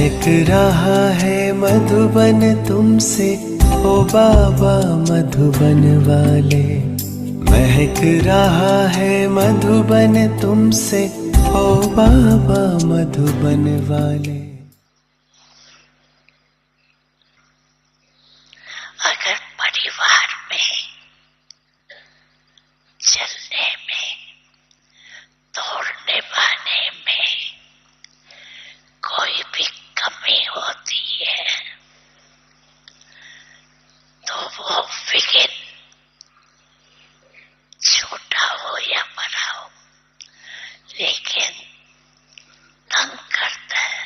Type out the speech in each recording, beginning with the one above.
महक रहा है मधुबन तुमसे ओ बाबा मधुबन वाले। महक रहा है मधुबन तुमसे ओ बाबा मधुबन वाले। अगर परिवार में चलने में, दौड़ने पाने में कोई भी कमी होती है तो वो विघ्न छोटा हो या बड़ा हो लेकिन तंग करता है।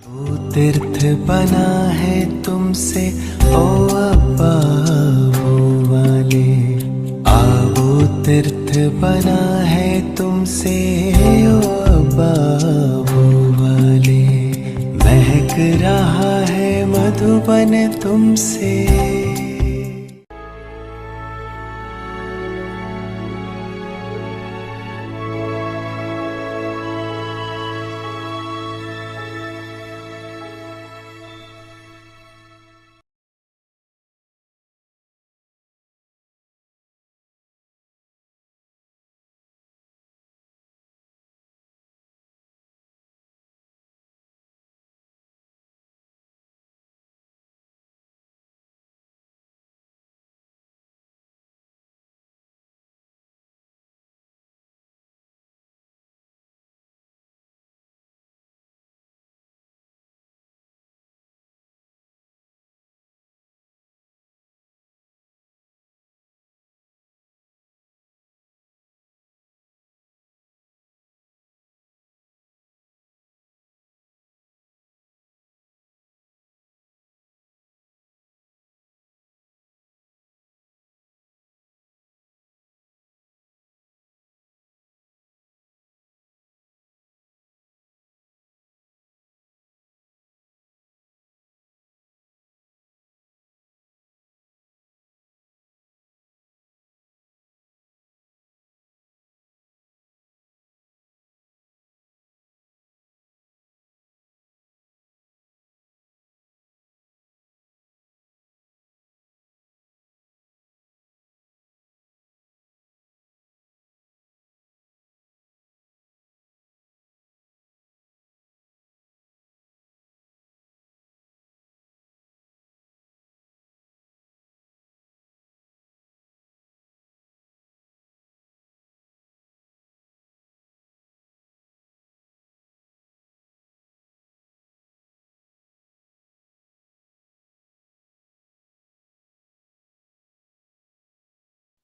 वो तीर्थ बना है तुमसे ओ अब्बा वो वाले, वो तीर्थ बना है तुमसे ओ अब्बा वो वाले, महक रहा है मधुबन तुमसे।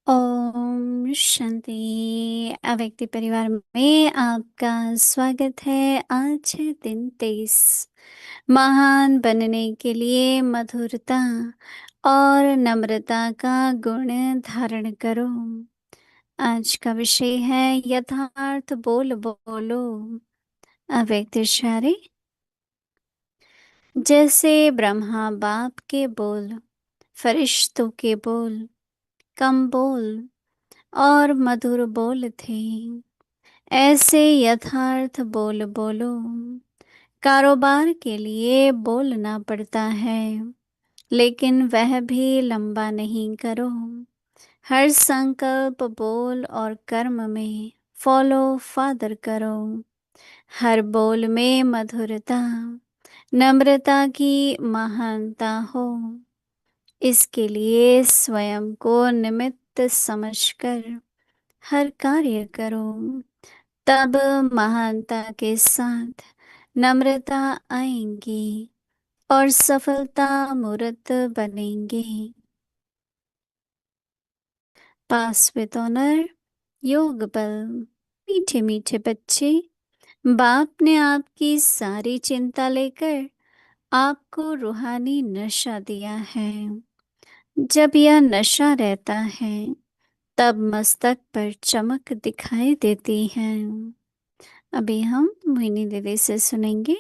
ओम शांति। अव्यक्ति परिवार में आपका स्वागत है। आज है दिन 23। महान बनने के लिए मधुरता और नम्रता का गुण धारण करो। आज का विषय है यथार्थ बोल बोलो। अव्यक्त इशारे। जैसे ब्रह्मा बाप के बोल, फरिश्तों के बोल कम बोल और मधुर बोल थे, ऐसे यथार्थ बोल बोलो। कारोबार के लिए बोलना पड़ता है, लेकिन वह भी लंबा नहीं करो। हर संकल्प बोल और कर्म में फॉलो फादर करो। हर बोल में मधुरता नम्रता की महानता हो। इसके लिए स्वयं को निमित्त समझकर हर कार्य करो, तब महानता के साथ नम्रता आएंगी और सफलता मूर्त बनेंगे। पास विद ऑनर योग बल। मीठे मीठे बच्चे, बाप ने आपकी सारी चिंता लेकर आपको रूहानी नशा दिया है। जब यह नशा रहता है तब मस्तक पर चमक दिखाई देती है। अभी हम मोहिनी दीदी से सुनेंगे।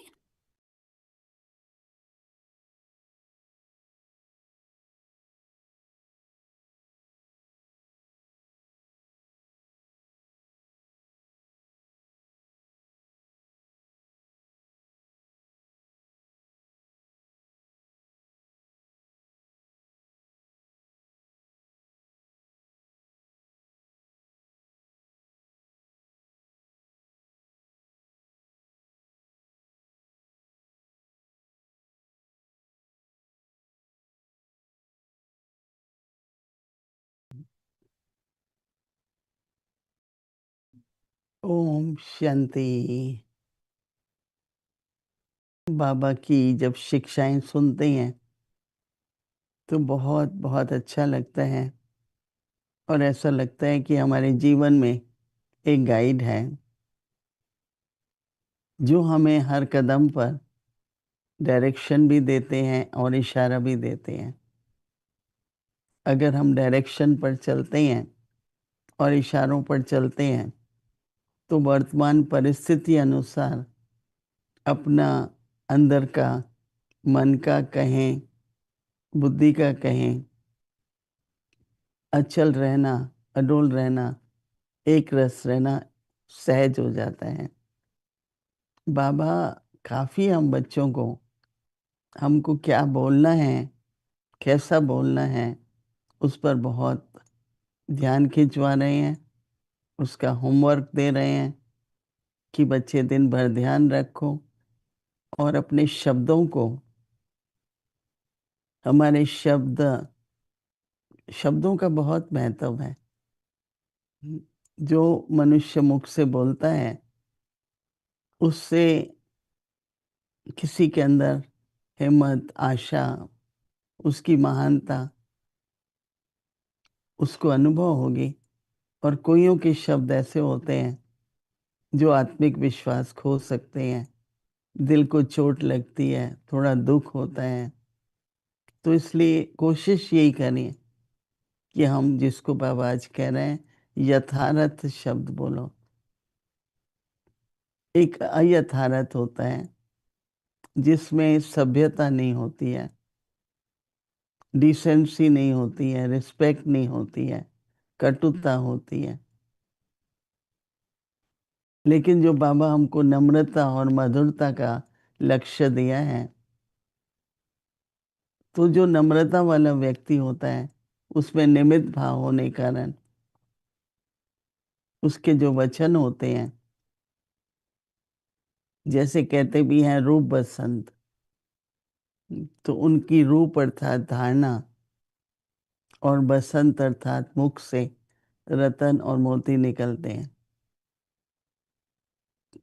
ओम शांति। बाबा की जब शिक्षाएं सुनते हैं तो बहुत बहुत अच्छा लगता है और ऐसा लगता है कि हमारे जीवन में एक गाइड है जो हमें हर कदम पर डायरेक्शन भी देते हैं और इशारा भी देते हैं। अगर हम डायरेक्शन पर चलते हैं और इशारों पर चलते हैं तो वर्तमान परिस्थिति अनुसार अपना अंदर का, मन का कहें, बुद्धि का कहें, अचल रहना, अडोल रहना, एक रस रहना सहज हो जाता है। बाबा काफ़ी हम बच्चों को, हमको क्या बोलना है, कैसा बोलना है, उस पर बहुत ध्यान खिंचवा रहे हैं, उसका होमवर्क दे रहे हैं कि बच्चे दिन भर ध्यान रखो और अपने शब्दों को, हमारे शब्दों का बहुत महत्व है। जो मनुष्य मुख से बोलता है उससे किसी के अंदर हिम्मत, आशा, उसकी महानता उसको अनुभव होगी। और कोइयों के शब्द ऐसे होते हैं जो आत्मिक विश्वास खो सकते हैं, दिल को चोट लगती है, थोड़ा दुख होता है। तो इसलिए कोशिश यही करें कि हम जिसको बाबा आज कह रहे हैं, यथार्थ शब्द बोलो। एक अयथार्थ होता है जिसमें सभ्यता नहीं होती है, डिसेंसी नहीं होती है, रिस्पेक्ट नहीं होती है, कटुता होती है। लेकिन जो बाबा हमको नम्रता और मधुरता का लक्ष्य दिया है, तो जो नम्रता वाला व्यक्ति होता है उसमें निमित्त भाव होने के कारण उसके जो वचन होते हैं, जैसे कहते भी हैं रूप बसंत, तो उनकी रूप अर्थात धारणा और बसंत अर्थात मुख से रतन और मोती निकलते हैं।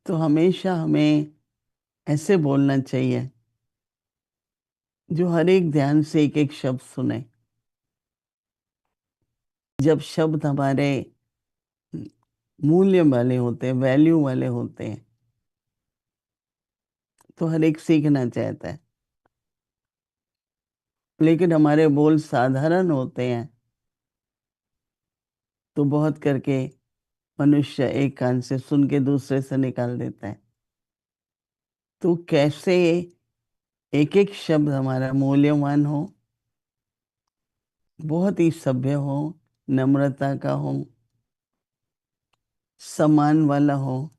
तो हमेशा हमें ऐसे बोलना चाहिए जो हर एक ध्यान से एक एक शब्द सुने। जब शब्द हमारे मूल्य वाले होते हैं, वैल्यू वाले होते हैं, तो हर एक सीखना चाहता है। लेकिन हमारे बोल साधारण होते हैं तो बहुत करके मनुष्य एक कान से सुन के दूसरे से निकाल देता है। तो कैसे एक एक शब्द हमारा मूल्यवान हो, बहुत ही सभ्य हो, नम्रता का हो, सम्मान वाला हो,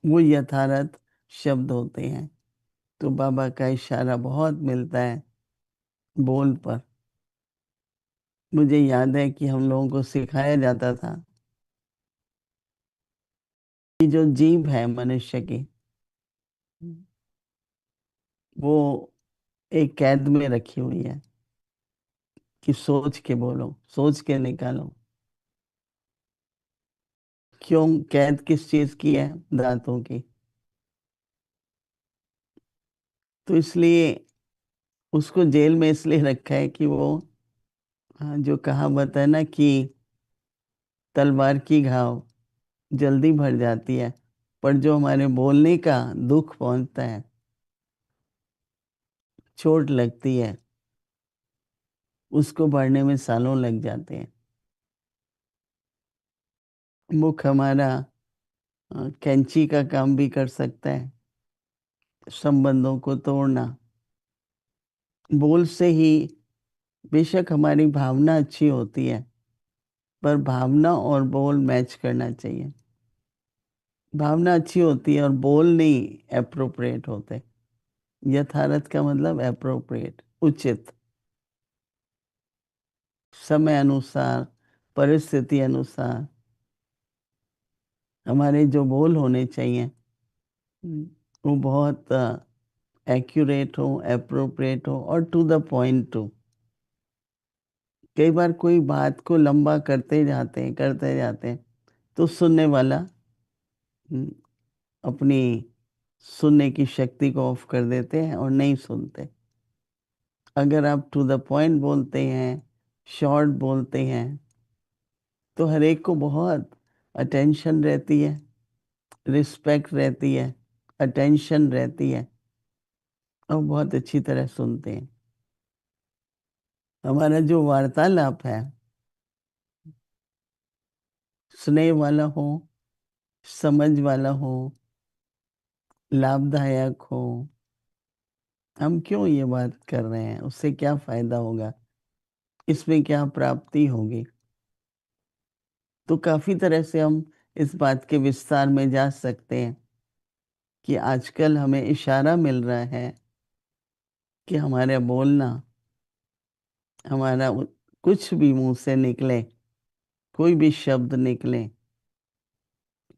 वो यथार्थ शब्द होते हैं। तो बाबा का इशारा बहुत मिलता है बोल पर। मुझे याद है कि हम लोगों को सिखाया जाता था कि जो जीभ है मनुष्य की, वो एक कैद में रखी हुई है कि सोच के बोलो, सोच के निकालो। क्यों कैद किस चीज की है? दांतों की। तो इसलिए उसको जेल में इसलिए रखा है कि वो, जो कहावत है ना कि तलवार की घाव जल्दी भर जाती है, पर जो हमारे बोलने का दुख पहुंचता है, चोट लगती है, उसको भरने में सालों लग जाते हैं। मुख हमारा कैंची का काम भी कर सकता है, संबंधों को तोड़ना। बोल से ही बेशक हमारी भावना अच्छी होती है, पर भावना और बोल मैच करना चाहिए। भावना अच्छी होती है और बोल नहीं एप्रोप्रिएट होते। यथार्थ का मतलब एप्रोप्रिएट, उचित, समय अनुसार, परिस्थिति अनुसार हमारे जो बोल होने चाहिए वो बहुत एक्यूरेट हो, एप्रोप्रिएट हो और टू द पॉइंट हो। कई बार कोई बात को लंबा करते जाते हैं तो सुनने वाला अपनी सुनने की शक्ति को ऑफ कर देते हैं और नहीं सुनते। अगर आप टू द पॉइंट बोलते हैं, शॉर्ट बोलते हैं, तो हर एक को बहुत अटेंशन रहती है, रिस्पेक्ट रहती है, अटेंशन रहती है। और बहुत अच्छी तरह सुनते हैं। हमारा जो वार्तालाप है स्नेह वाला हो, समझ वाला हो, लाभदायक हो। हम क्यों ये बात कर रहे हैं, उससे क्या फायदा होगा, इसमें क्या प्राप्ति होगी। तो काफी तरह से हम इस बात के विस्तार में जा सकते हैं कि आजकल हमें इशारा मिल रहा है कि हमारा बोलना, हमारा कुछ भी मुंह से निकले, कोई भी शब्द निकले,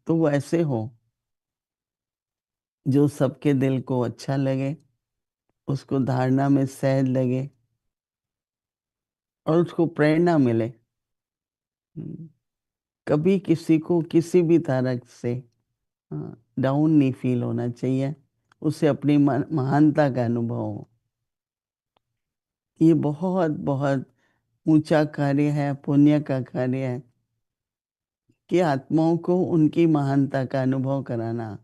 तो वो ऐसे हो जो सबके दिल को अच्छा लगे, उसको धारणा में सहज लगे और उसको प्रेरणा मिले। कभी किसी को किसी भी तरह से डाउन नहीं फील होना चाहिए, उससे अपनी महानता का अनुभव हो। ये बहुत बहुत ऊंचा कार्य है, पुण्य का कार्य है कि आत्माओं को उनकी महानता का अनुभव कराना।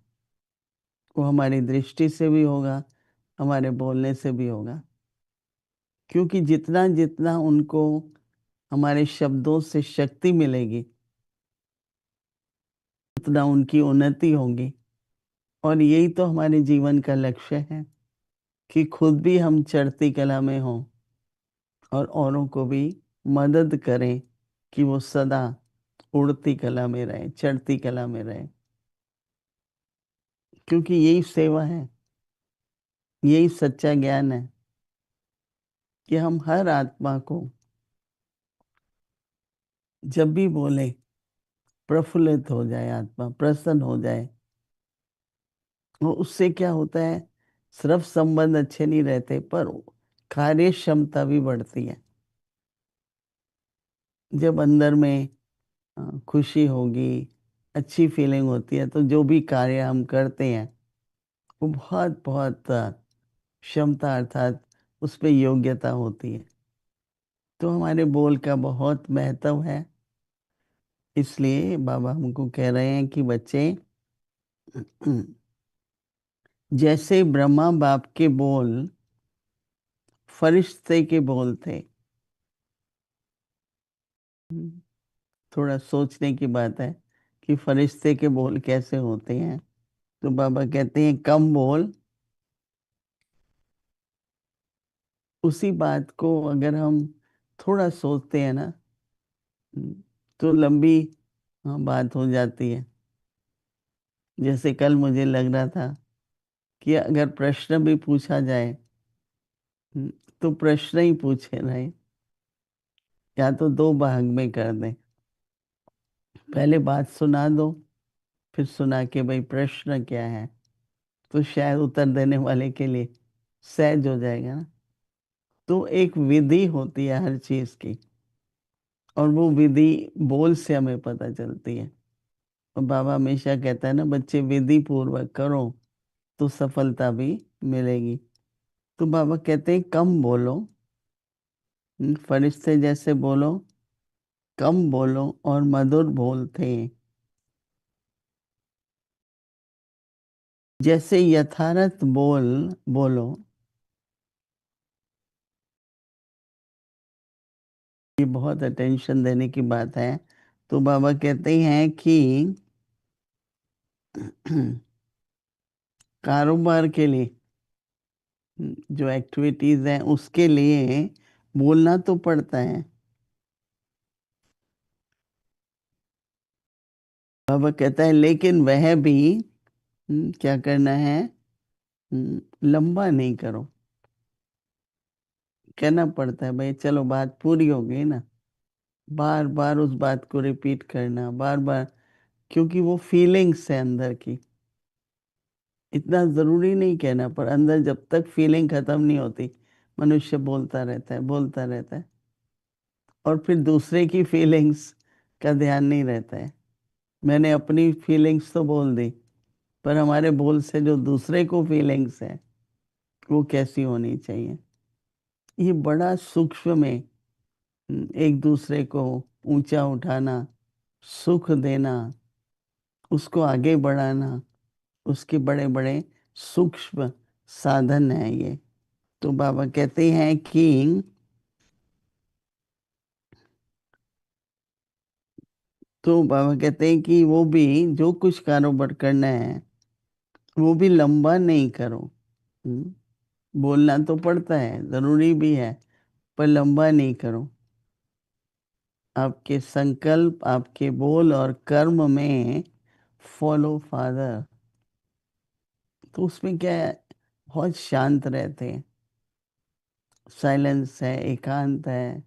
वो हमारी दृष्टि से भी होगा, हमारे बोलने से भी होगा, क्योंकि जितना जितना उनको हमारे शब्दों से शक्ति मिलेगी उतना उनकी उन्नति होगी। और यही तो हमारे जीवन का लक्ष्य है कि खुद भी हम चढ़ती कला में हों और औरों को भी मदद करें कि वो सदा उड़ती कला में रहे, चढ़ती कला में रहे। क्योंकि यही सेवा है, यही सच्चा ज्ञान है कि हम हर आत्मा को जब भी बोले प्रफुल्लित हो जाए, आत्मा प्रसन्न हो जाए। और उससे क्या होता है, सिर्फ संबंध अच्छे नहीं रहते पर कार्य क्षमता भी बढ़ती है। जब अंदर में खुशी होगी, अच्छी फीलिंग होती है, तो जो भी कार्य हम करते हैं वो बहुत बहुत क्षमता अर्थात उस पे योग्यता होती है। तो हमारे बोल का बहुत महत्व है। इसलिए बाबा हमको कह रहे हैं कि बच्चे जैसे ब्रह्मा बाप के बोल फरिश्ते के बोल थे। थोड़ा सोचने की बात है कि फरिश्ते के बोल कैसे होते हैं। तो बाबा कहते हैं कम बोल। उसी बात को अगर हम थोड़ा सोचते हैं ना, तो लंबी बात हो जाती है। जैसे कल मुझे लग रहा था कि अगर प्रश्न भी पूछा जाए तो प्रश्न ही पूछे रहे, या तो दो भाग में कर दें। पहले बात सुना दो, फिर सुना के भाई प्रश्न क्या है, तो शायद उत्तर देने वाले के लिए सहज हो जाएगा ना। तो एक विधि होती है हर चीज की, और वो विधि बोल से हमें पता चलती है। और बाबा हमेशा कहता है ना, बच्चे विधि पूर्वक करो तो सफलता भी मिलेगी। तो बाबा कहते हैं कम बोलो, फरिश्ते जैसे बोलो, कम बोलो और मधुर बोलते। जैसे यथार्थ बोलो। ये बहुत अटेंशन देने की बात है। तो बाबा कहते हैं कि कारोबार के लिए जो एक्टिविटीज हैं उसके लिए बोलना तो पड़ता है। बाबा कहता है लेकिन वह भी क्या करना है, लंबा नहीं करो। कहना पड़ता है भाई चलो बात पूरी हो गई ना, बार बार उस बात को रिपीट करना बार बार, क्योंकि वो फीलिंग्स है अंदर की। इतना जरूरी नहीं कहना, पर अंदर जब तक फीलिंग खत्म नहीं होती मनुष्य बोलता रहता है, बोलता रहता है। और फिर दूसरे की फीलिंग्स का ध्यान नहीं रहता है। मैंने अपनी फीलिंग्स तो बोल दी, पर हमारे बोल से जो दूसरे को फीलिंग्स है वो कैसी होनी चाहिए। ये बड़ा सूक्ष्म में एक दूसरे को ऊंचा उठाना, सुख देना, उसको आगे बढ़ाना, उसके बड़े बड़े सूक्ष्म साधन हैं ये। तो बाबा कहते हैं कि वो भी जो कुछ कारोबार करना है वो भी लंबा नहीं करो। बोलना तो पड़ता है, जरूरी भी है, पर लंबा नहीं करो। आपके संकल्प, आपके बोल और कर्म में फॉलो फादर। तो उसमें क्या है, बहुत शांत रहते हैं, साइलेंस है, एकांत है।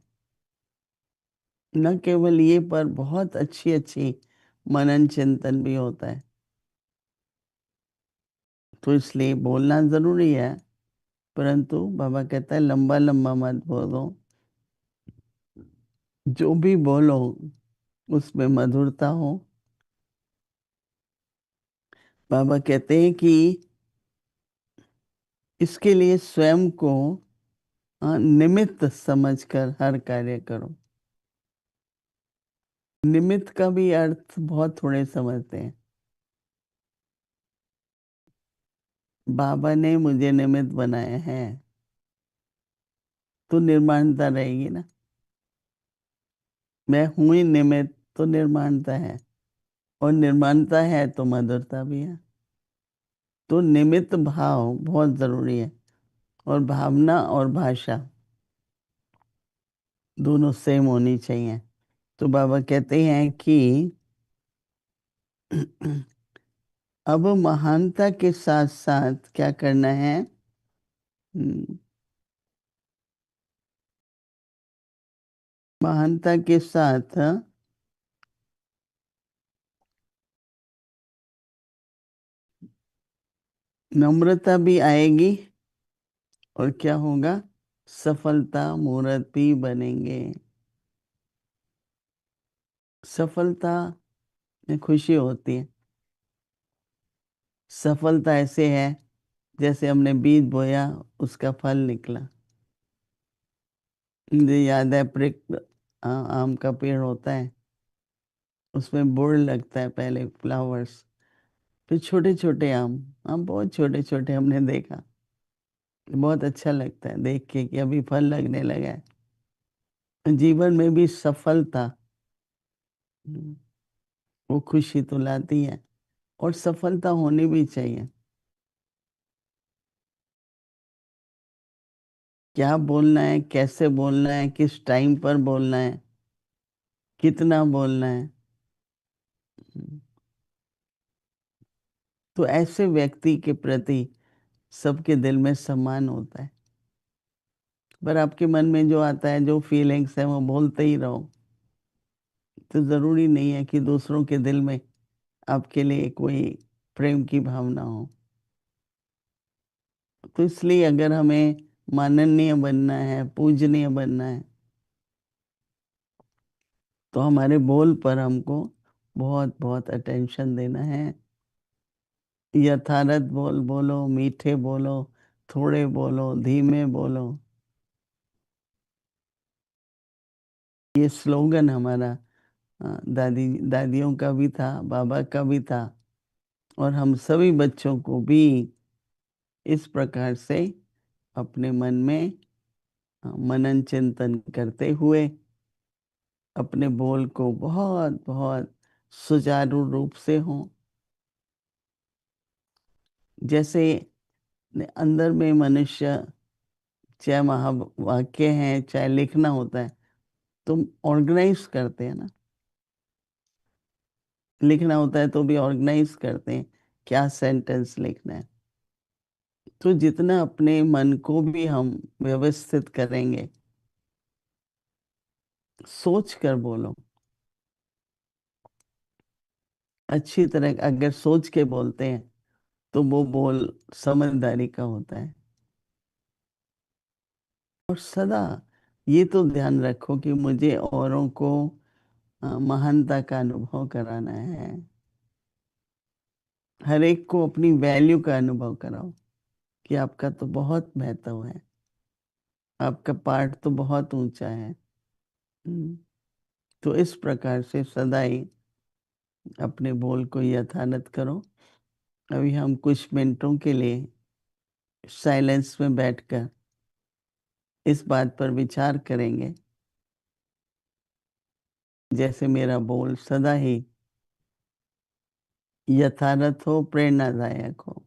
न केवल ये, पर बहुत अच्छी अच्छी मनन चिंतन भी होता है। तो इसलिए बोलना जरूरी है, परंतु बाबा कहता है लंबा लंबा मत बोलो। जो भी बोलो उसमें मधुरता हो। बाबा कहते हैं कि इसके लिए स्वयं को निमित्त समझकर हर कार्य करो। निमित्त का भी अर्थ बहुत थोड़े समझते हैं। बाबा ने मुझे निमित्त बनाया है, तो निर्माणता रहेगी ना। मैं हूं ही निमित्त, तो निर्माणता है, और निर्माणता है तो मधुरता भी है। तो निमित्त भाव बहुत जरूरी है, और भावना और भाषा दोनों सेम होनी चाहिए। तो बाबा कहते हैं कि अब महानता के साथ साथ क्या करना है। महानता के साथ नम्रता भी आएगी, और क्या होगा, सफलता मूर्त भी बनेंगे। सफलता में खुशी होती है। सफलता ऐसे है जैसे हमने बीज बोया, उसका फल निकला। मुझे याद है, आम का पेड़ होता है, उसमें बुड़ लगता है पहले, फ्लावर्स, फिर छोटे छोटे आम। आम बहुत छोटे छोटे हमने देखा, बहुत अच्छा लगता है देख के कि अभी फल लगने लगा है। जीवन में भी सफलता, वो खुशी तो लाती है, और सफलता होनी भी चाहिए। क्या बोलना है, कैसे बोलना है, किस टाइम पर बोलना है, कितना बोलना है। तो ऐसे व्यक्ति के प्रति सबके दिल में सम्मान होता है। पर आपके मन में जो आता है, जो फीलिंग्स है, वो बोलते ही रहो। तो जरूरी नहीं है कि दूसरों के दिल में आपके लिए कोई प्रेम की भावना हो। तो इसलिए अगर हमें माननीय बनना है, पूजनीय बनना है, तो हमारे बोल पर हमको बहुत बहुत अटेंशन देना है। यथार्थ बोल बोलो, मीठे बोलो, थोड़े बोलो, धीमे बोलो। ये स्लोगन हमारा दादियों का भी था, बाबा का भी था, और हम सभी बच्चों को भी इस प्रकार से अपने मन में मनन चिंतन करते हुए अपने बोल को बहुत बहुत सुचारू रूप से हो। जैसे अंदर में मनुष्य, चाहे महावाक्य है, चाहे लिखना होता है, तो ऑर्गेनाइज करते हैं ना। लिखना होता है तो भी ऑर्गेनाइज करते हैं, क्या सेंटेंस लिखना है। तो जितना अपने मन को भी हम व्यवस्थित करेंगे, सोच कर बोलो। अच्छी तरह अगर सोच के बोलते हैं तो वो बोल समझदारी का होता है। और सदा ये तो ध्यान रखो कि मुझे औरों को महानता का अनुभव कराना है। हर एक को अपनी वैल्यू का अनुभव कराओ कि आपका तो बहुत महत्व है, आपका पार्ट तो बहुत ऊंचा है। तो इस प्रकार से सदा ही अपने बोल को यथानत करो। अभी हम कुछ मिनटों के लिए साइलेंस में बैठकर इस बात पर विचार करेंगे जैसे मेरा बोल सदा ही यथार्थ हो, प्रेरणादायक हो।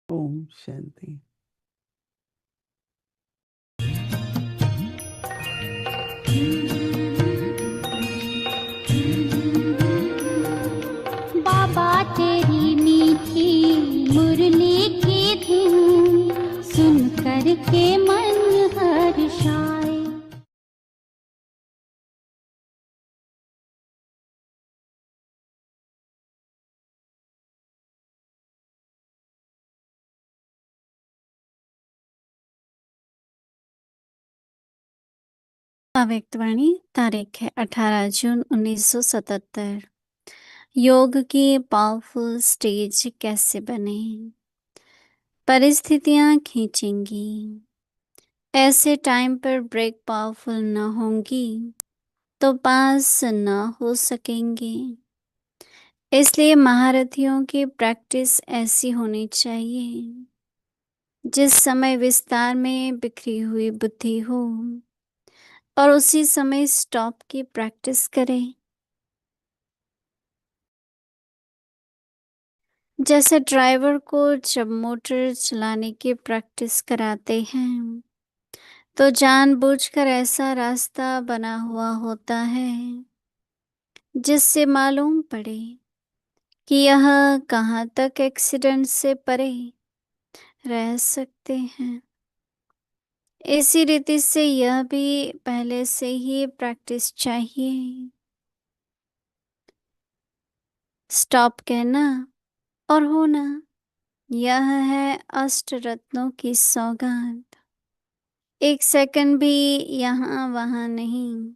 ओम शांति। बाबा तेरी मीठी मुरली की धुन सुन कर के मन हर्षाए। अव्यक्त वाणी तारीख है 18 जून 1977। योग की पावरफुल स्टेज कैसे बने? परिस्थितियां खींचेंगी। ऐसे टाइम पर ब्रेक पावरफुल न होंगी तो पास न हो सकेंगे। इसलिए महारथियों की प्रैक्टिस ऐसी होनी चाहिए जिस समय विस्तार में बिखरी हुई बुद्धि हो और उसी समय स्टॉप की प्रैक्टिस करें। जैसे ड्राइवर को जब मोटर चलाने की प्रैक्टिस कराते हैं तो जानबूझकर ऐसा रास्ता बना हुआ होता है जिससे मालूम पड़े कि यह कहाँ तक एक्सीडेंट से परे रह सकते हैं। इसी रीति से यह भी पहले से ही प्रैक्टिस चाहिए। स्टॉप कहना और होना, यह है अष्ट रत्नों की सौगात। एक सेकंड भी यहाँ वहाँ नहीं,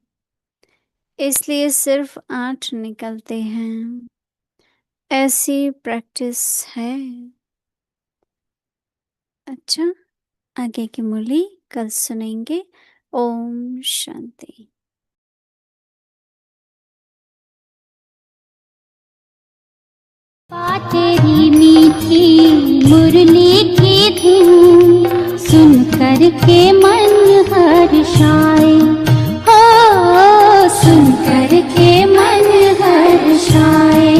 इसलिए सिर्फ 8 निकलते हैं। ऐसी प्रैक्टिस है। अच्छा, आगे की मुरली कल सुनेंगे। ओम शांति। तेरी मीठी मुरली की धुन सुन कर के मन हर्षाए। हो सुन कर के मन हर्षाए।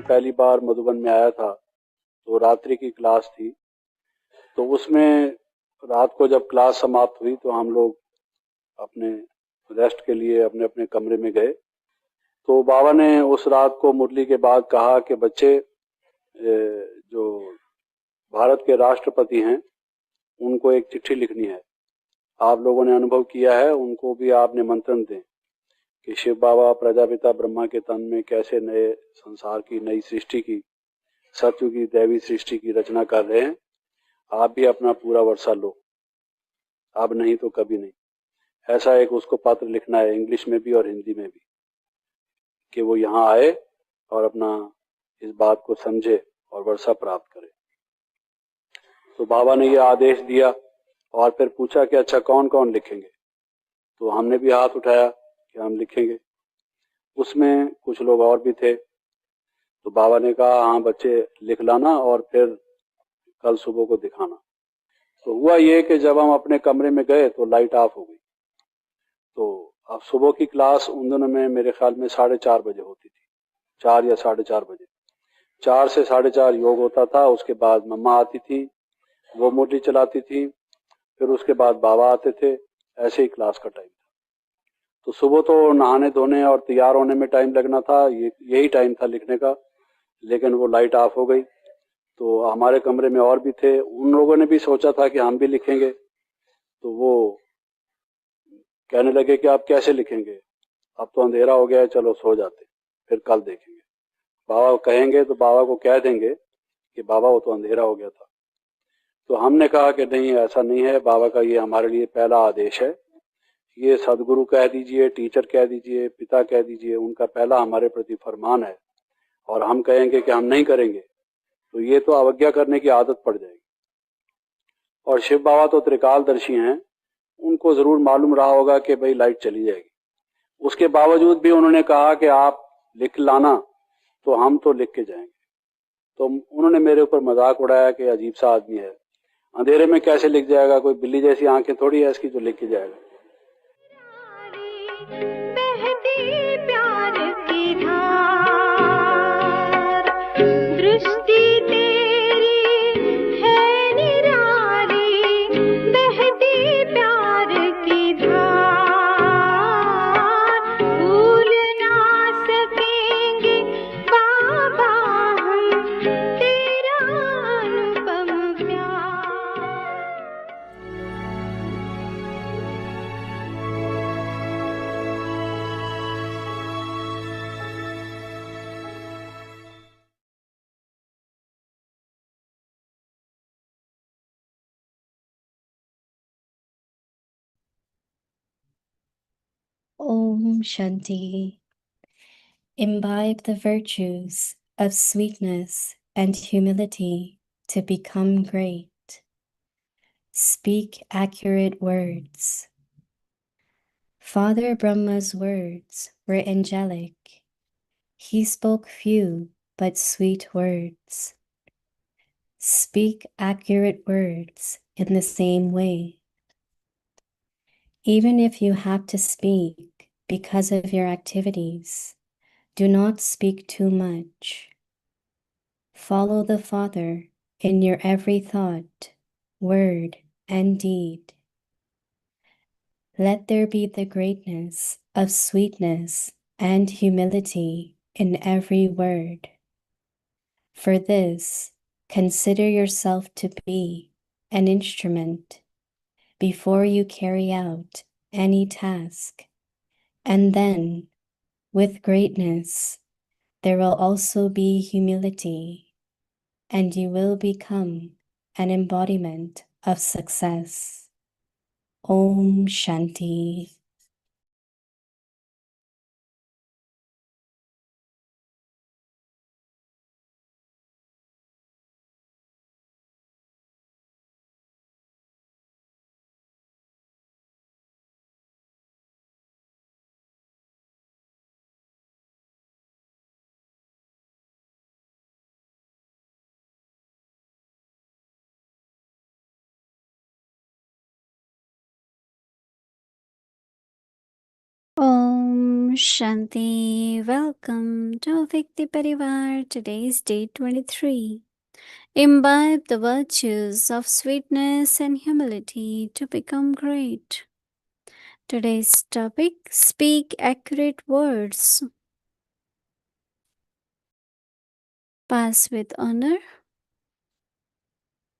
पहली बार मधुबन में आया था तो रात्रि की क्लास थी, तो उसमें रात को जब क्लास समाप्त हुई तो हम लोग अपने रेस्ट के लिए अपने अपने कमरे में गए। तो बाबा ने उस रात को मुरली के बाद कहा कि बच्चे, जो भारत के राष्ट्रपति हैं उनको एक चिट्ठी लिखनी है। आप लोगों ने अनुभव किया है, उनको भी आप निमंत्रण दें कि शिव बाबा प्रजापिता ब्रह्मा के तन में कैसे नए संसार की नई सृष्टि की, सत्य की दैवी सृष्टि की रचना कर रहे हैं। आप भी अपना पूरा वर्षा लो, अब नहीं तो कभी नहीं। ऐसा एक उसको पत्र लिखना है, इंग्लिश में भी और हिंदी में भी, कि वो यहाँ आए और अपना इस बात को समझे और वर्षा प्राप्त करे। तो बाबा ने ये आदेश दिया और फिर पूछा कि अच्छा कौन कौन लिखेंगे। तो हमने भी हाथ उठाया कि हम लिखेंगे। उसमें कुछ लोग और भी थे। तो बाबा ने कहा हाँ बच्चे लिख लाना और फिर कल सुबह को दिखाना। तो हुआ ये कि जब हम अपने कमरे में गए तो लाइट ऑफ हो गई। तो अब सुबह की क्लास उन दिनों में मेरे ख्याल में 4:30 बजे होती थी, 4 या 4:30 बजे। 4 से 4:30 योग होता था। उसके बाद मम्मा आती थी, वो मुरली चलाती थी, फिर उसके बाद बाबा आते थे। ऐसे ही क्लास का टाइम था। तो सुबह तो नहाने धोने और तैयार होने में टाइम लगना था, यही टाइम था लिखने का। लेकिन वो लाइट ऑफ हो गई। तो हमारे कमरे में और भी थे, उन लोगों ने भी सोचा था कि हम भी लिखेंगे। तो वो कहने लगे कि आप कैसे लिखेंगे, अब तो अंधेरा हो गया है, चलो सो जाते, फिर कल देखेंगे। बाबा कहेंगे तो बाबा को कह देंगे कि बाबा वो तो अंधेरा हो गया था। तो हमने कहा कि नहीं, ऐसा नहीं है, बाबा का ये हमारे लिए पहला आदेश है। ये सदगुरु कह दीजिए, टीचर कह दीजिए, पिता कह दीजिए, उनका पहला हमारे प्रति फरमान है। और हम कहेंगे कि हम नहीं करेंगे तो ये तो अवज्ञा करने की आदत पड़ जाएगी। और शिव बाबा तो त्रिकालदर्शी हैं, उनको जरूर मालूम रहा होगा कि भाई लाइट चली जाएगी। उसके बावजूद भी उन्होंने कहा कि आप लिख लाना, तो हम तो लिख के जाएंगे। तो उन्होंने मेरे ऊपर मजाक उड़ाया कि अजीब सा आदमी है, अंधेरे में कैसे लिख जाएगा, कोई बिल्ली जैसी आंखें थोड़ी है इसकी जो लिख के जाएगा। बहती प्यार की धार, दृष्टि तेरी है निराली, बहती प्यार की धार, भूल ना सकेंगे बाबा हम तेरा अनुपम प्यार। Om Shanti. Imbibe the virtues of sweetness and humility to become great. Speak accurate words. Father Brahma's words were angelic. He spoke few but sweet words. Speak accurate words in the same way. Even if you have to speak because of your activities, do not speak too much. Follow the Father in your every thought, word, and deed. Let there be the greatness of sweetness and humility in every word. For this, consider yourself to be an instrument before you carry out any task, and then, with greatness, there will also be humility, and you will become an embodiment of success. Om Shanti. Om Shanti. Welcome to Avyakti Parivar. Today is day 23. Imbibe the virtues of sweetness and humility to become great. Today's topic: speak accurate words. Pass with honor.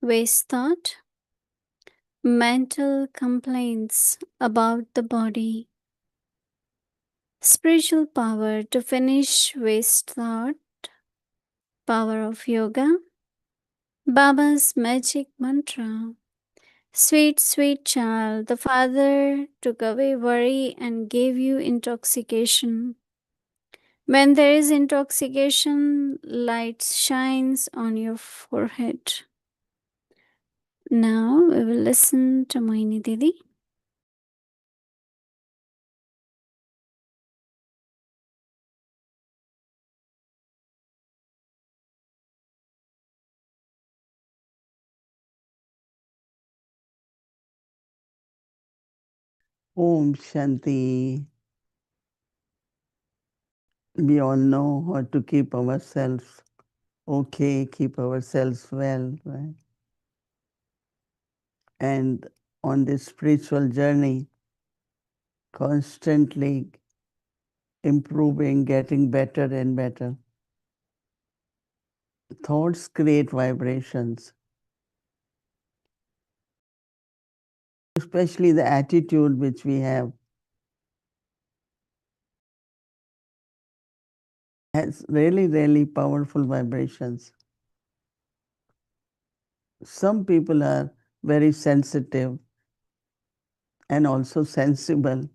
Waste thought. Mental complaints about the body. Spiritual power to finish waste thought. Power of yoga. Baba's magic mantra. Sweet, sweet child, the Father took away worry and gave you intoxication. When there is intoxication, light shines on your forehead. Now we will listen to Mohini Didi. Om Shanti. We all know how to keep ourselves okay, keep ourselves well, right? And on this spiritual journey, constantly improving, getting better and better. Thoughts create vibrations, especially the attitude which we have has really, really powerful vibrations. Some people are very sensitive and also sensible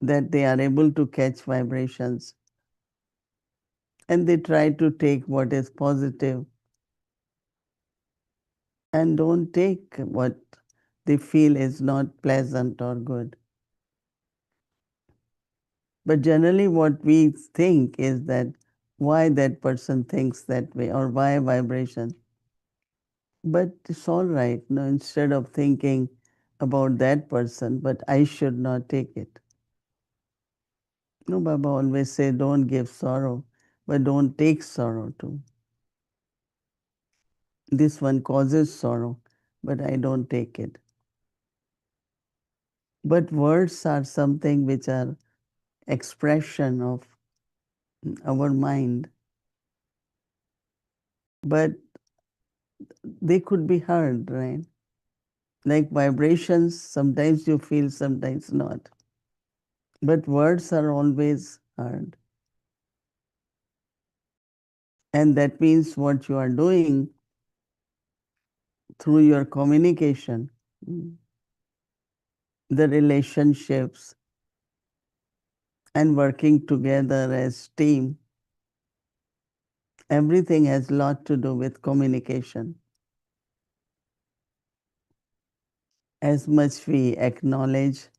that they are able to catch vibrations, and they try to take what is positive and don't take what they feel is not pleasant or good. But generally what we think is that why that person thinks that way or why vibration. But it's all right. No, instead of thinking about that person, but I should not take it. No, Baba always say don't give sorrow, but don't take sorrow too. This one causes sorrow, but I don't take it. But words are something which are expression of our mind. But they could be heard, right? Like vibrations, sometimes you feel, sometimes not. But words are always heard. And that means what you are doing through your communication, the relationships, and working together as team, everything has a lot to do with communication. As much we acknowledge,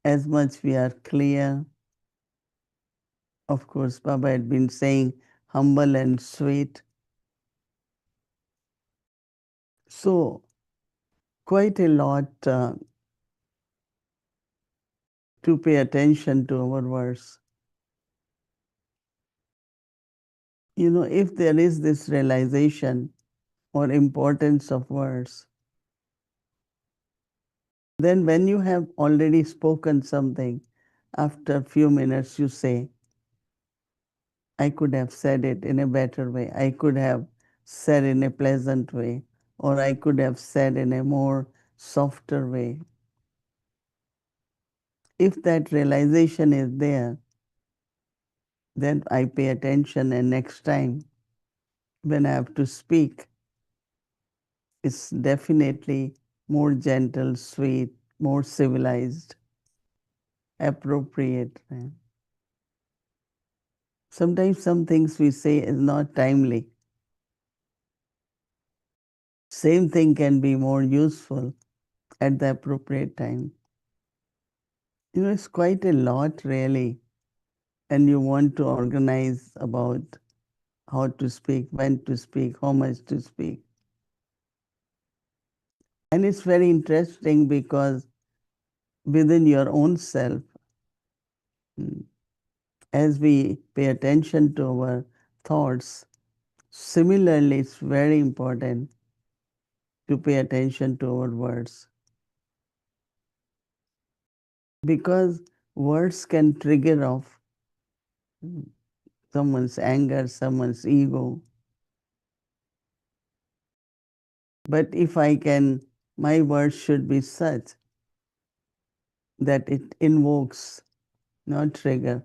as much we are clear. Of course, Baba had been saying humble and sweet. So, quite a lot to pay attention to our words. You know, if there is this realization or importance of words, then when you have already spoken something, after a few minutes you say, I could have said it in a better way. I could have said in a pleasant way, or I could have said in a more softer way. If that realization is there, then I pay attention, and next time when I have to speak, it's definitely more gentle, sweet, more civilized, appropriate. Sometimes some things we say is not timely. Same thing can be more useful at the appropriate time. You know, it's quite a lot really, and you want to organize about how to speak, when to speak, how much to speak. And it's very interesting because within your own self, as we pay attention to our thoughts, similarly, it's very important to pay attention to our words. Because words can trigger off someone's anger, someone's ego. But if I can, my words should be such that it invokes, not trigger,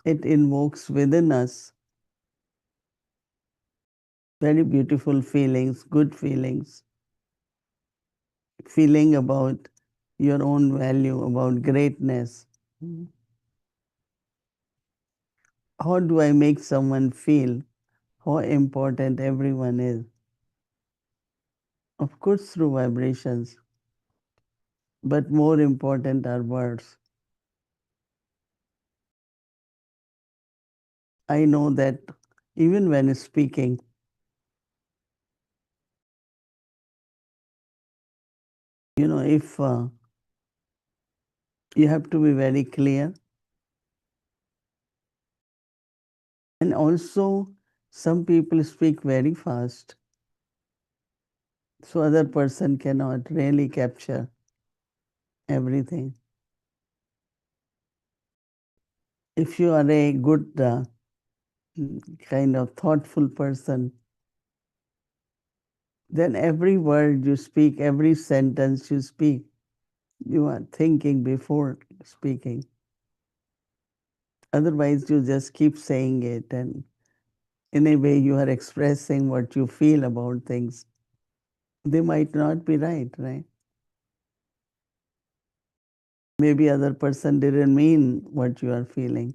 it invokes within us very beautiful feelings, good feelings, feeling about your own value, about greatness. How do I make someone feel how important everyone is? Of course, through vibrations, but more important are words. I know that even when speaking, if you have to be very clear, and also some people speak very fast, so other person cannot really capture everything. If you are a good kind of thoughtful person, then every word you speak, every sentence you speak, you are thinking before speaking. Otherwise, you just keep saying it, and in a way, you are expressing what you feel about things. They might not be right, right? Maybe other person didn't mean what you are feeling.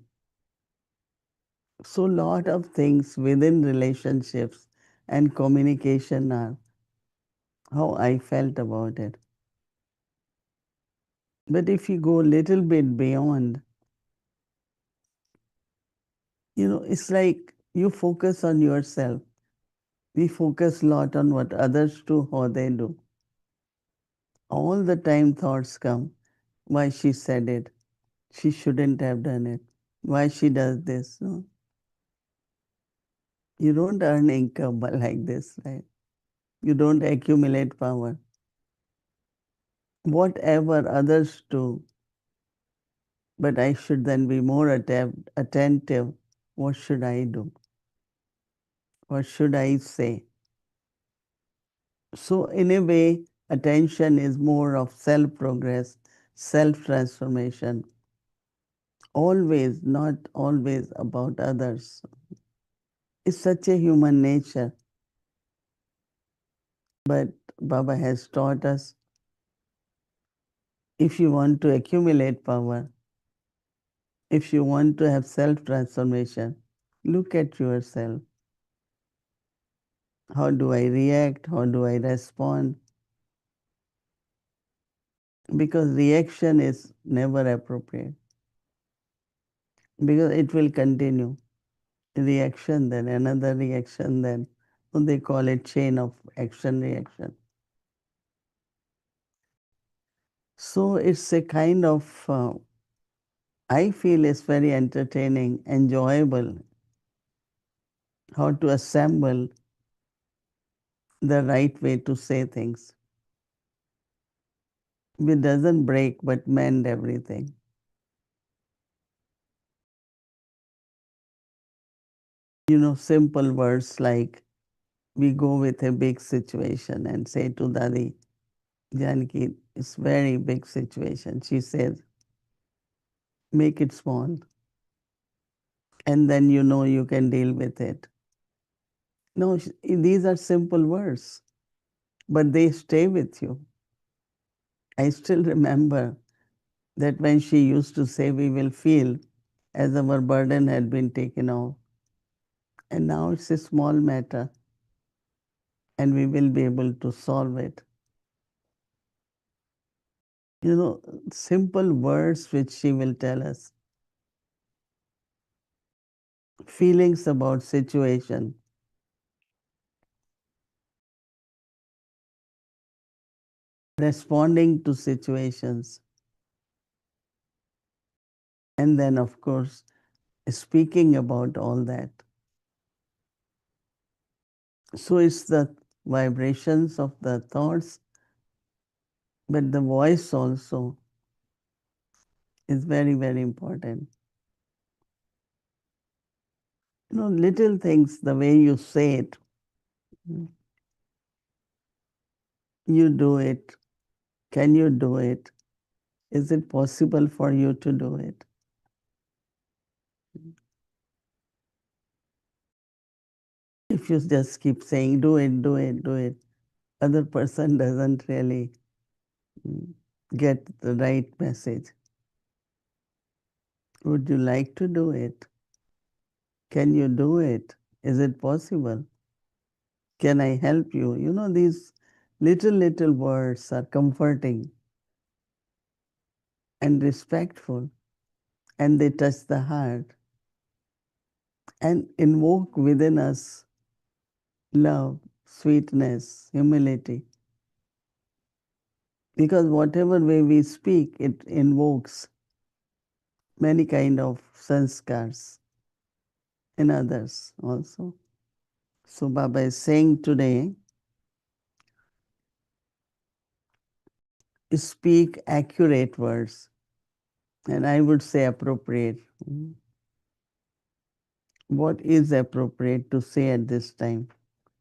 So, lot of things within relationships and communication are how I felt about it. But if you go a little bit beyond, it's like you focus on yourself. We focus a lot on what others do, how they do. All the time thoughts come, why she said it, she shouldn't have done it, why she does this. No? You don't earn income like this, right? You don't accumulate power. Whatever others do, but I should then be more attentive. What should I do? What should I say? So, in a way, attention is more of self progress, self transformation. Always, not always about others. It's such a human nature. But Baba has taught us if you want to accumulate power, if you want to have self transformation, look at yourself. How do I react? How do I respond? Because reaction is never appropriate. Because it will continue. Reaction, then another reaction, then they call it chain of action reaction. So it's a kind of, I feel it's very entertaining, enjoyable, how to assemble the right way to say things. It doesn't break but mend everything. Simple words like we go with a big situation and say to Dadi, Janki, it's very big situation. She says, make it small. And then you can deal with it. No, these are simple words, but they stay with you. I still remember that when she used to say, we will feel as our burden had been taken off. And now it's a small matter, and we will be able to solve it. Simple words which she will tell us. Feelings about situation. Responding to situations. And then, of course, speaking about all that. So it's the vibrations of the thoughts, but the voice also is very, very important. Little things, the way you say it, you do it. Can you do it? Is it possible for you to do it? If you just keep saying, do it, do it, do it, other person doesn't really get the right message. Would you like to do it? Can you do it? Is it possible? Can I help you? These little words are comforting and respectful, and they touch the heart and invoke within us love, sweetness, humility. Because whatever way we speak, it invokes many kind of sanskars in others also. So Baba is saying today, speak accurate words, and I would say appropriate. What is appropriate to say at this time?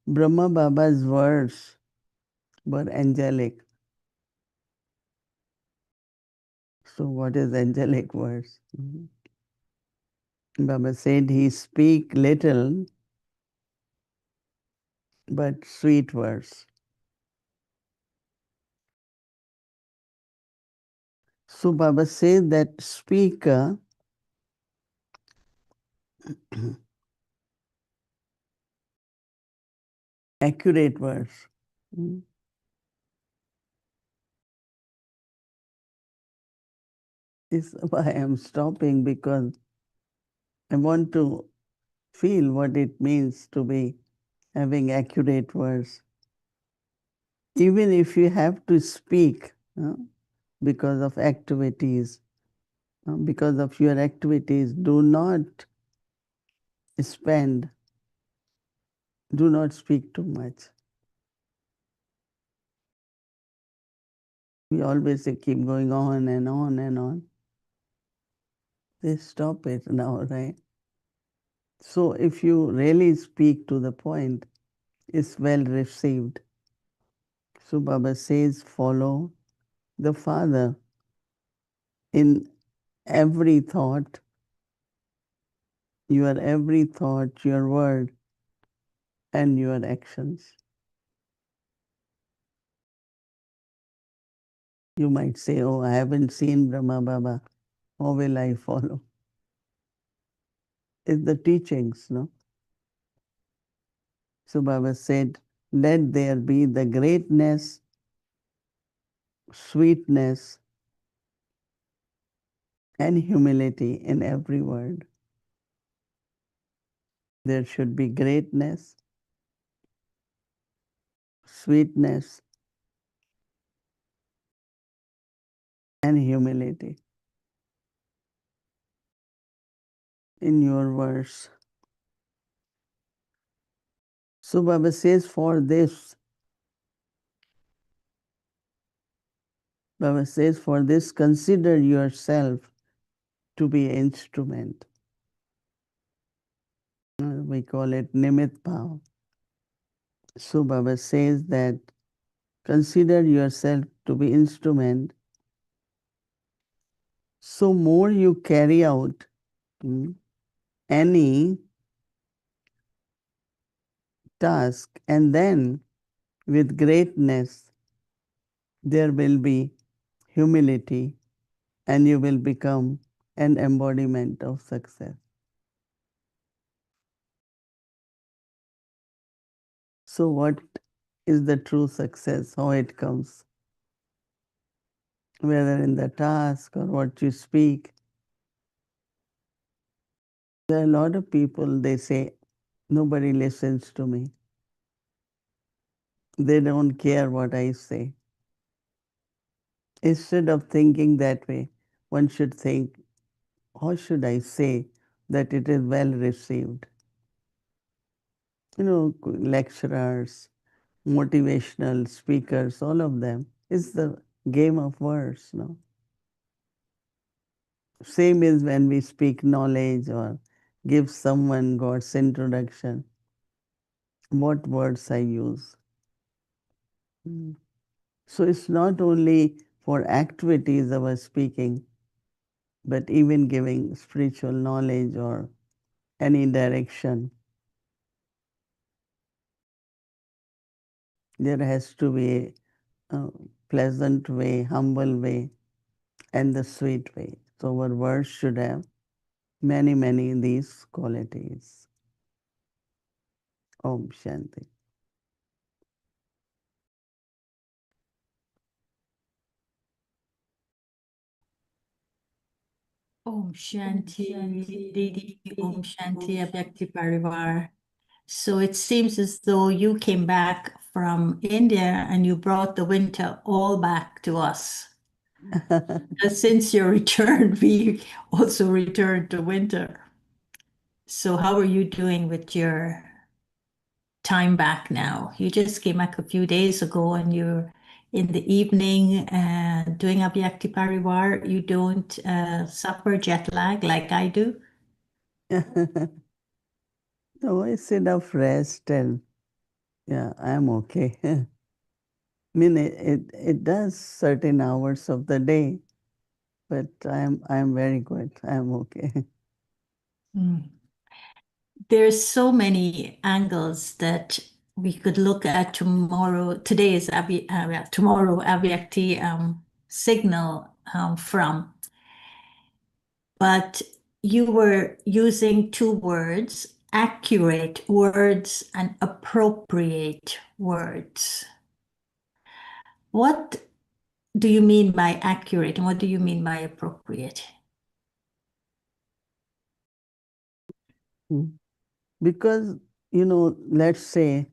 Brahma Baba's words were angelic. So what is angelic words? Baba said he speak little but sweet words. So Baba says that speak accurate words. This is why I'm stopping, because I want to feel what it means to be having accurate words. Even if you have to speak because of activities, because of your activities, do not speak too much. We always say keep going on and on and on. They stop it now, right? So if you really speak to the point, it's well received. So Baba says, follow the Father in every thought, every thought, your word, and your actions. You might say, oh, I haven't seen Brahma Baba. How will I follow? It's the teachings, no? So Baba said, let there be the greatness, sweetness, and humility in every word. There should be greatness, sweetness, and humility in your words. So Baba says, for this, consider yourself to be an instrument. We call it Nimit Bhav. So Baba says that consider yourself to be instrument. So more you carry out any task, and then with greatness there will be humility, and you will become an embodiment of success. So what is the true success? How it comes? Whether in the task or what you speak. There are a lot of people, they say, nobody listens to me. They don't care what I say. Instead of thinking that way, one should think, how should I say that it is well received? Lecturers, motivational speakers, all of them, it's the game of words, no? Same is when we speak knowledge or give someone God's introduction, what words I use. So it's not only for activities of our speaking, but even giving spiritual knowledge or any direction. There has to be a pleasant way, humble way, and the sweet way. So our words should have many these qualities. Om Shanti. Om Shanti Didi, Om Shanti Avyakti Parivar. So it seems as though you came back from India and you brought the winter all back to us. Since your return, we also returned to winter. So how are you doing with your time back now? You just came back a few days ago and you're in the evening doing Avyakti Parivar. You don't suffer jet lag like I do? No, it's enough rest and yeah, I'm okay. I mean, it does certain hours of the day, but I'm very good. I'm okay. There's so many angles that we could look at tomorrow. Today is tomorrow Avyakti signal from. But you were using two words, accurate words and appropriate words. What do you mean by accurate and what do you mean by appropriate? Because, let's say,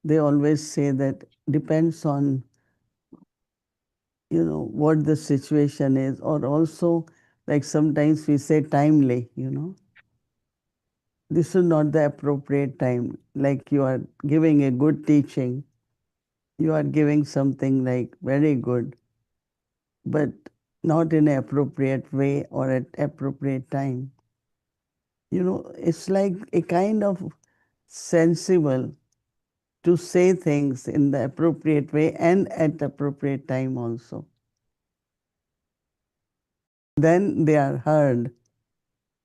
they always say that depends on, what the situation is, or also, like sometimes we say timely, This is not the appropriate time. Like you are giving a good teaching, you are giving something like very good, but not in an appropriate way or at appropriate time. It's like a kind of sensible to say things in the appropriate way and at appropriate time also. Then they are heard,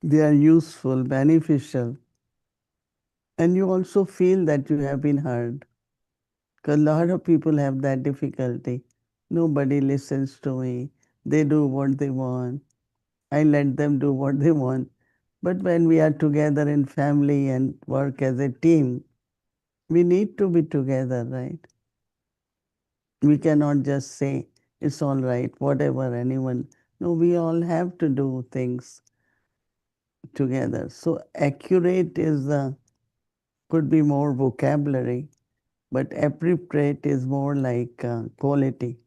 they are useful, beneficial, and you also feel that you have been heard. Because a lot of people have that difficulty. Nobody listens to me. They do what they want. I let them do what they want. But when we are together in family and work as a team, we need to be together, right? We cannot just say, it's all right, whatever, anyone. No, we all have to do things together. So accurate is could be more vocabulary, but appropriate is more like quality.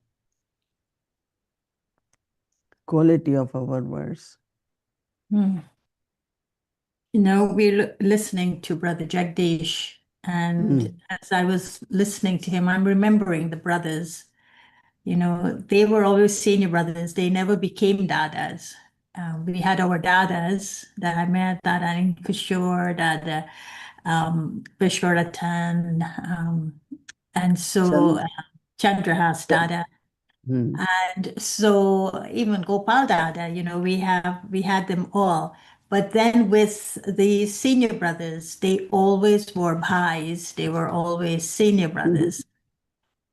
Quality of our words. We're listening to Brother Jagdish, and as I was listening to him, I'm remembering the brothers. They were always senior brothers. They never became dadas. We had our dadas that I met, Dada in Kishore, Dada Vishwaratan, and so Chandrahas Dada. And so even Gopal Dada, we had them all. But then with the senior brothers, they always were bhais. They were always senior brothers.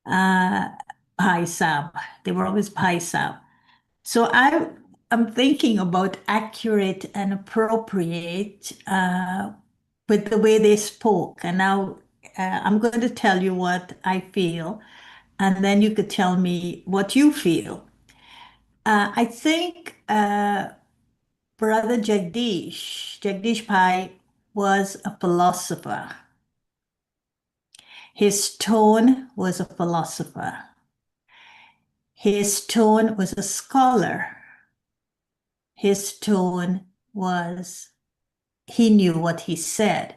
Bhai Sab. They were always Bhai Sab. So I'm thinking about accurate and appropriate with the way they spoke. And now I'm going to tell you what I feel, and then you could tell me what you feel. I think Brother Jagdish Bhai, was a philosopher. His tone was a philosopher. His tone was a scholar. His tone was, he knew what he said.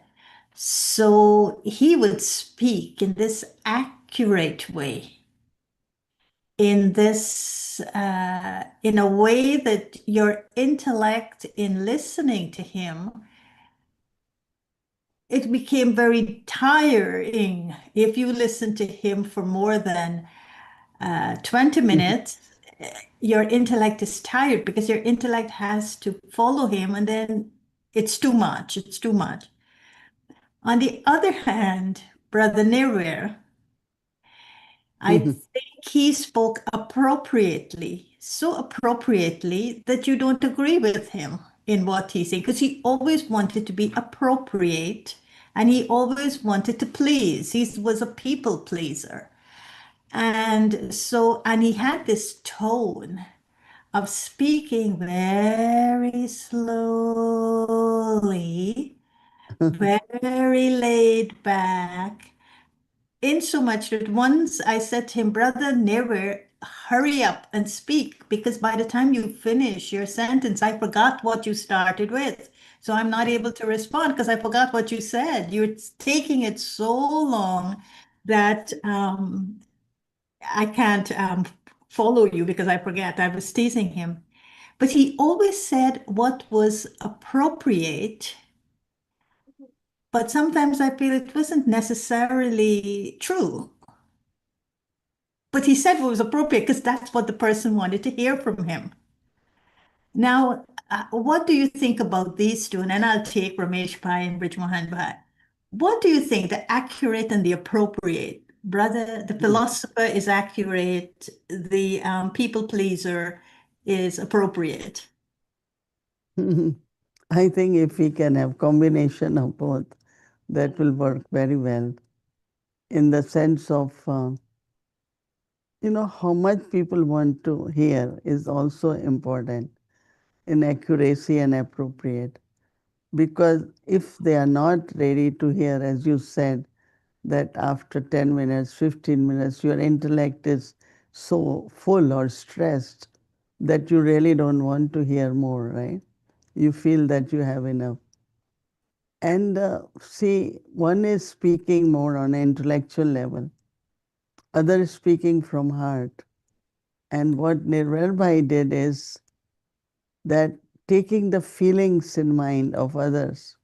So he would speak in this accurate way, in this, in a way that your intellect in listening to him it became very tiring. If you listen to him for more than 20 minutes, your intellect is tired because your intellect has to follow him, and then it's too much. It's too much. On the other hand, Brother Nirware, I think he spoke appropriately, so appropriately that you don't agree with him in what he's saying, because he always wanted to be appropriate and he always wanted to please. He was a people pleaser. And so, and he had this tone of speaking very slowly, very laid back, in so much that once I said to him, Brother Nirware, hurry up and speak, because by the time you finish your sentence, I forgot what you started with. So I'm not able to respond because I forgot what you said. You're taking it so long that I can't follow you because I forget. I was teasing him. But he always said what was appropriate, but sometimes I feel it wasn't necessarily true. But he said what was appropriate because that's what the person wanted to hear from him. Now, what do you think about these two? And then I'll take Ramesh Bhai and Brijmohan Bhai. What do you think, the accurate and the appropriate? Brother, the philosopher is accurate, the people pleaser is appropriate. I think if we can have combination of both, that will work very well, in the sense of, how much people want to hear is also important in accuracy and appropriate. Because if they are not ready to hear, as you said, that after 10 minutes, 15 minutes, your intellect is so full or stressed that you really don't want to hear more, right? You feel that you have enough. And see, one is speaking more on an intellectual level, other is speaking from heart. And what Nirwar Bhai did is that taking the feelings in mind of others,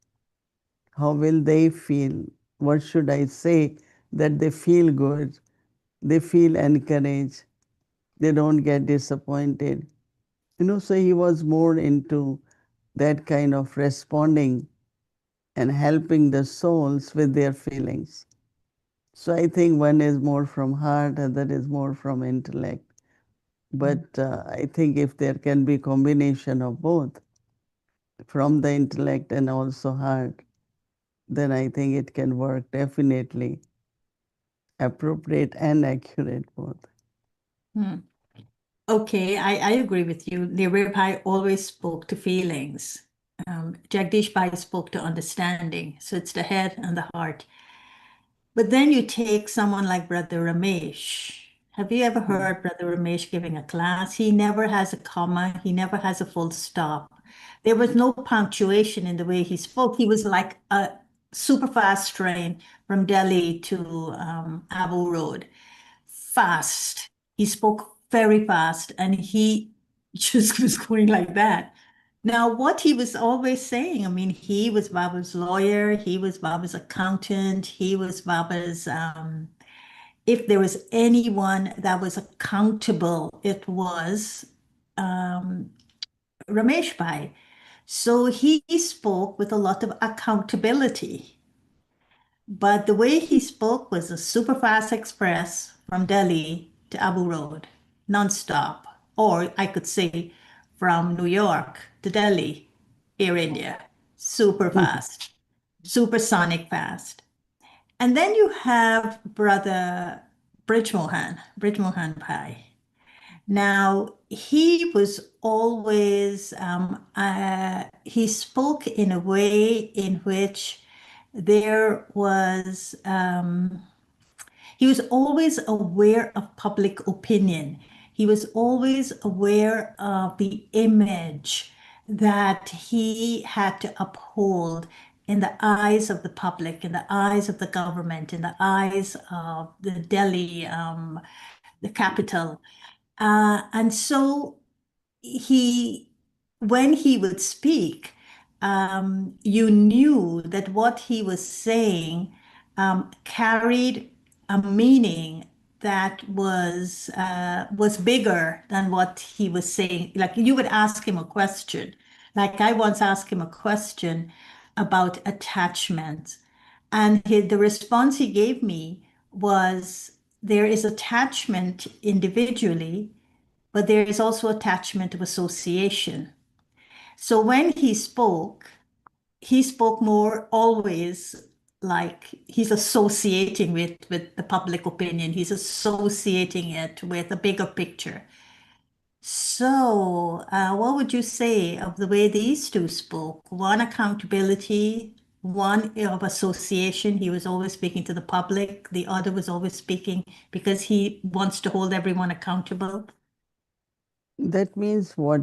how will they feel? What should I say that they feel good, they feel encouraged, they don't get disappointed? So he was more into that kind of responding and helping the souls with their feelings. So I think one is more from heart, other is more from intellect. But I think if there can be combination of both, from the intellect and also heart, then I think it can work definitely. Appropriate and accurate both. Okay, I agree with you. Nirwar Bhai always spoke to feelings. Jagdish Bhai spoke to understanding. So it's the head and the heart. But then you take someone like Brother Ramesh. Have you ever heard Brother Ramesh giving a class? He never has a comma. He never has a full stop. There was no punctuation in the way he spoke. He was like a super fast train from Delhi to Abu Road. Fast. He spoke very fast and he just was going like that. Now, what he was always saying, I mean, he was Baba's lawyer, he was Baba's accountant, he was Baba's, if there was anyone that was accountable, it was Ramesh Bhai. So he spoke with a lot of accountability. But the way he spoke was a super fast express from Delhi to Abu Road, nonstop. Or I could say from New York to Delhi, Air India, super fast, supersonic fast. And then you have Brother Brijmohan Bhai. Now, he was always, he spoke in a way in which there was, he was always aware of public opinion. He was always aware of the image that he had to uphold in the eyes of the public, in the eyes of the government, in the eyes of the Delhi, the capital. And so when he would speak, you knew that what he was saying carried a meaning that was bigger than what he was saying. Like you would ask him a question. Like I once asked him a question about attachment, and the response he gave me was there is attachment individually, but there is also attachment of association. So when he spoke more always like he's associating with the public opinion. He's associating it with a bigger picture. So, what would you say of the way these two spoke? One accountability, one of association. He was always speaking to the public. The other was always speaking because he wants to hold everyone accountable. That means what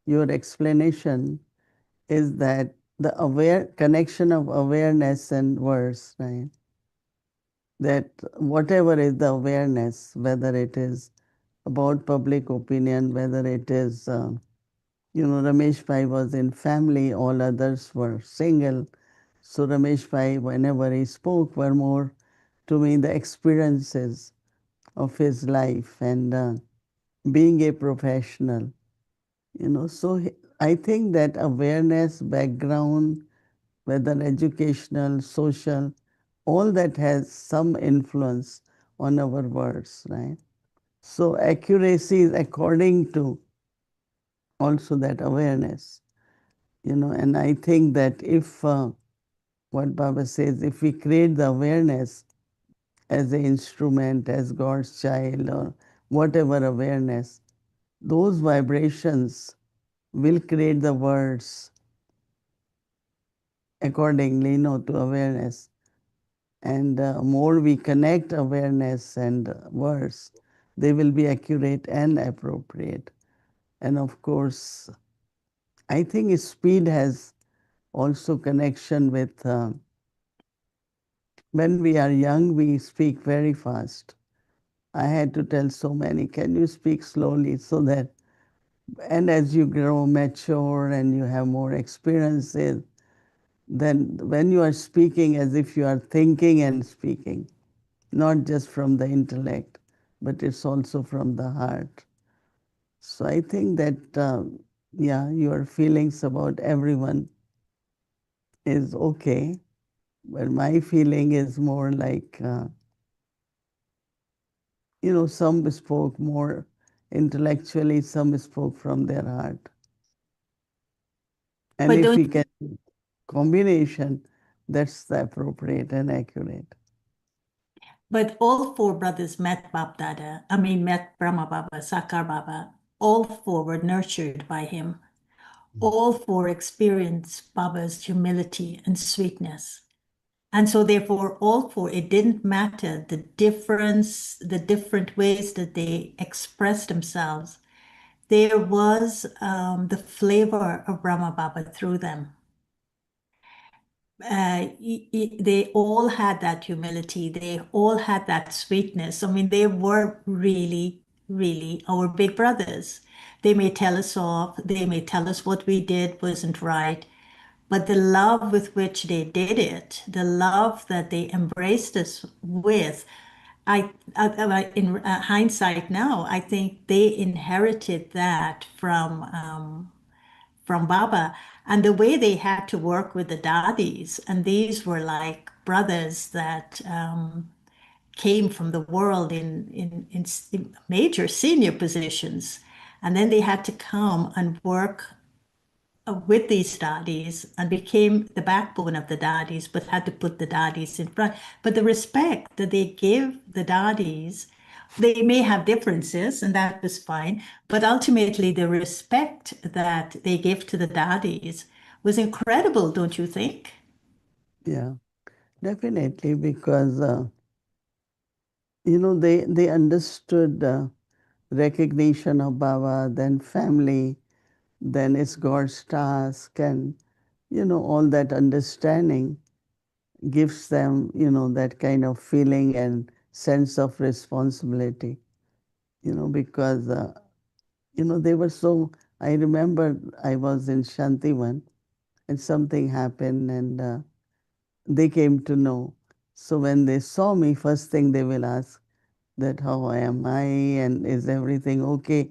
your explanation is that the connection of awareness and verse, right? That whatever is the awareness, whether it is about public opinion, whether it is, Ramesh Bhai was in family, all others were single. So Ramesh Bhai, whenever he spoke, were more to me the experiences of his life and being a professional. So I think that awareness, background, whether educational, social, all that has some influence on our words, right? So accuracy is according to also that awareness, and I think that if, what Baba says, if we create the awareness as an instrument, as God's child, or whatever awareness, those vibrations will create the words accordingly, to awareness. And more we connect awareness and words, they will be accurate and appropriate. And of course, I think speed has also connection with, when we are young, we speak very fast. I had to tell so many, can you speak slowly so that, and as you grow mature and you have more experiences, then when you are speaking as if you are thinking and speaking, not just from the intellect, but it's also from the heart. So I think that, your feelings about everyone is okay, but my feeling is more like, some spoke more intellectually, some spoke from their heart. And But if we don't, can combination, that's the appropriate and accurate. but all four brothers met met Brahma Baba, Sakar Baba. All four were nurtured by him. All four experienced Baba's humility and sweetness. And so therefore, all four, it didn't matter the difference, the different ways that they expressed themselves. There was the flavor of Brahma Baba through them. They all had that humility. They all had that sweetness. I mean, they were really, really our big brothers. They may tell us off. They may tell us what we did wasn't right. But the love with which they did it, the love that they embraced us with, in hindsight now, I think they inherited that from Baba, and the way they had to work with the daddies, and these were like brothers that came from the world in major senior positions, and then they had to come and work with these daddies and became the backbone of the daddies, but had to put the daddies in front. But the respect that they give the daddies, they may have differences, and that was fine. But ultimately, the respect that they give to the daddies was incredible, don't you think? Yeah, definitely, because, they understood recognition of Baba, then family, then it's God's task, and, all that understanding gives them, that kind of feeling and sense of responsibility, because, they were so, I remember I was in Shanti one, and something happened, and they came to know. So when they saw me, first thing they will ask that how am I and is everything okay,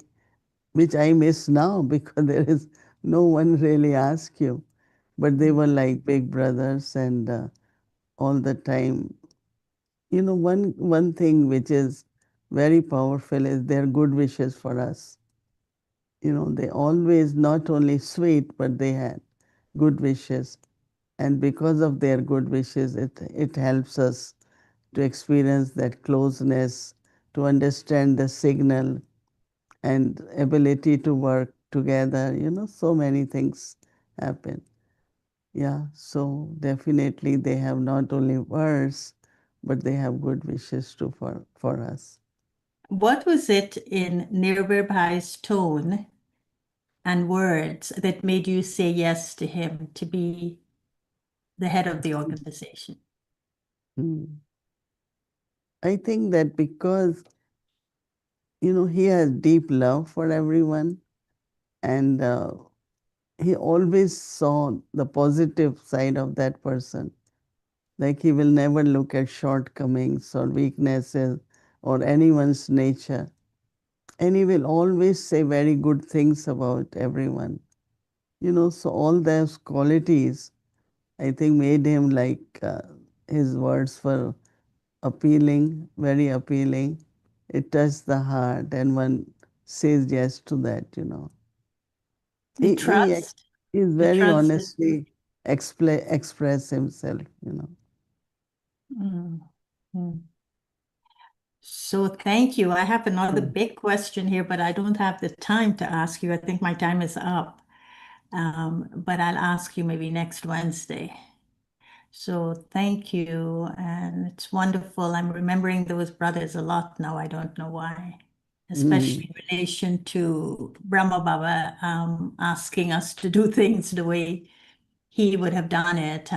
which I miss now because there is no one really ask you. But they were like big brothers, and all the time. You know, one thing which is very powerful is their good wishes for us. You know, they always not only sweet, but they had good wishes. And because of their good wishes, it helps us to experience that closeness, to understand the signal and ability to work together. You know, so many things happen. Yeah, so definitely they have not only words, but they have good wishes too for us. What was it in Nirvir Bhai's tone and words that made you say yes to him to be the head of the organization? I think that because, you know, he has deep love for everyone, and he always saw the positive side of that person. Like he will never look at shortcomings or weaknesses or anyone's nature. And he will always say very good things about everyone. You know, so all those qualities, I think, made him like his words were appealing, very appealing. It touched the heart, and one says yes to that, you know. The He trust, is the very trust. honestly express himself, you know. Mm. So thank you. I have another Mm. big question here, but I don't have the time to ask you. I think my time is up. But I'll ask you maybe next Wednesday. So thank you. And it's wonderful. I'm remembering those brothers a lot now. I don't know why, especially in relation to Brahma Baba asking us to do things the way he would have done it.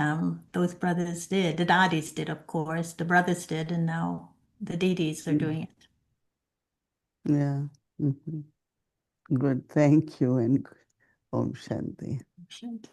Those brothers did. The daddies did, of course. The brothers did. And now the Didis are doing it. Yeah. Good. Thank you, and Om Shanti. Shanti.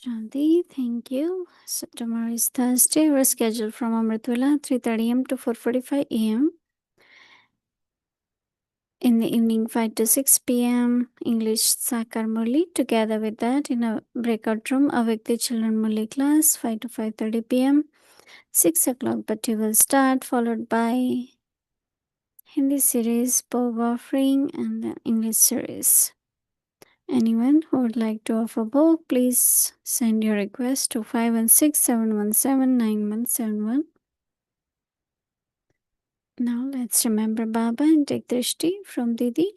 Shanti, thank you. So tomorrow is Thursday. We're scheduled from Amritwala 3:30 am to 4:45 am. In the evening 5 to 6 p.m. English Sakar Murli. Together with that, in a breakout room, Avyakti Children Murli class 5 to 5:30 p.m. 6 o'clock Bhatti will start, followed by Hindi series, Bog offering, and the English series. Anyone who would like to offer Bog, please send your request to 516-717-9171. Now let's remember Baba and take Drishti from Didi.